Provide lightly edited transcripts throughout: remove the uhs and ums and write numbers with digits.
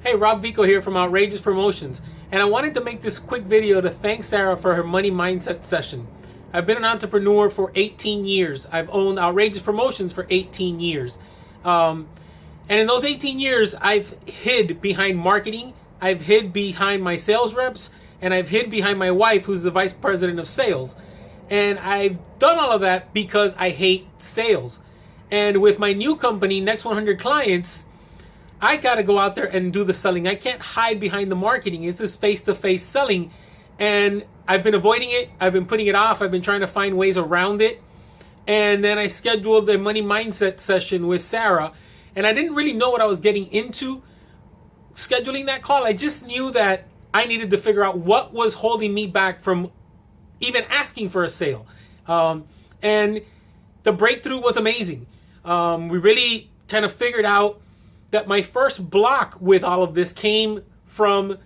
Hey, Rob Vico here from Outrageous Promotions, and I wanted to make this quick video to thank Sarah for her money mindset session. I've been an entrepreneur for 18 years. I've owned Outrageous Promotions for 18 years. And in those 18 years, I've hid behind marketing, I've hid behind my sales reps, and I've hid behind my wife, who's the vice president of sales. And I've done all of that because I hate sales. And with my new company, Next 100 Clients, I got to go out there and do the selling. I can't hide behind the marketing. It's this face-to-face selling. And I've been avoiding it. I've been putting it off. I've been trying to find ways around it. And then I scheduled a money mindset session with Sarah. And I didn't really know what I was getting into scheduling that call. I just knew that I needed to figure out what was holding me back from even asking for a sale. And the breakthrough was amazing. We really kind of figured out that my first block with all of this came from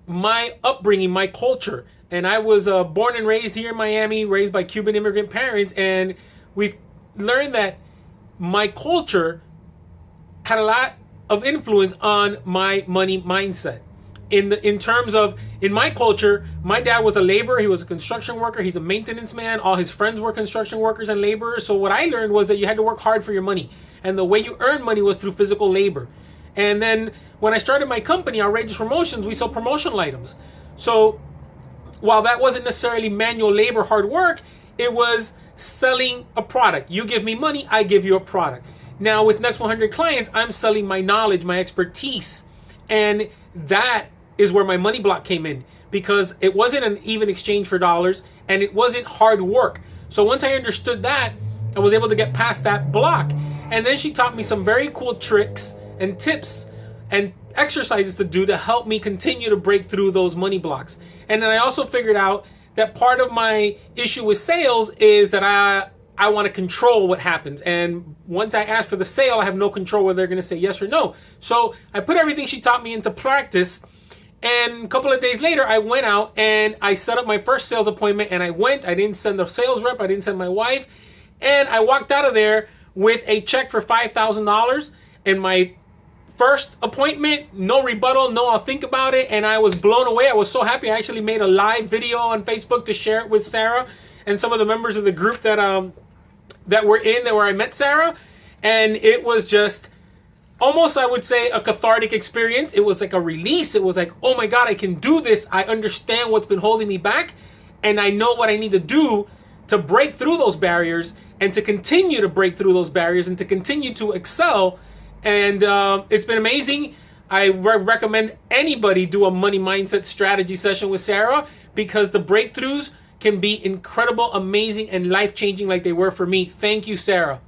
my upbringing, my culture. And I was born and raised here in Miami, raised by Cuban immigrant parents. And we've learned that my culture had a lot of influence on my money mindset. In terms of, in my culture, my dad was a laborer. He was a construction worker. He's a maintenance man. All his friends were construction workers and laborers. So what I learned was that you had to work hard for your money. And the way you earn money was through physical labor. And then when I started my company, Outrageous Promotions, we sell promotional items. So while that wasn't necessarily manual labor, hard work, it was selling a product. You give me money, I give you a product. Now with Next 100 Clients, I'm selling my knowledge, my expertise. And that is where my money block came in, because it wasn't an even exchange for dollars and it wasn't hard work. So once I understood that, I was able to get past that block. And then she taught me some very cool tricks and tips and exercises to do to help me continue to break through those money blocks. And then I also figured out that part of my issue with sales is that I want to control what happens. And once I ask for the sale, I have no control whether they're going to say yes or no. So I put everything she taught me into practice. And a couple of days later, I went out and I set up my first sales appointment. And I didn't send a sales rep. I didn't send my wife. And I walked out of there with a check for $5,000. And my first appointment, no rebuttal, no I'll think about it. And I was blown away. I was so happy. I actually made a live video on Facebook to share it with Sarah and some of the members of the group that where I met Sarah. And it was just almost, I would say, a cathartic experience. It was like a release. It was like, oh my God, I can do this. I understand what's been holding me back. And I know what I need to do to break through those barriers and to continue to break through those barriers and to continue to excel. And it's been amazing. I recommend anybody do a money mindset strategy session with Sarah, because the breakthroughs can be incredible, amazing, and life-changing like they were for me. Thank you, Sarah.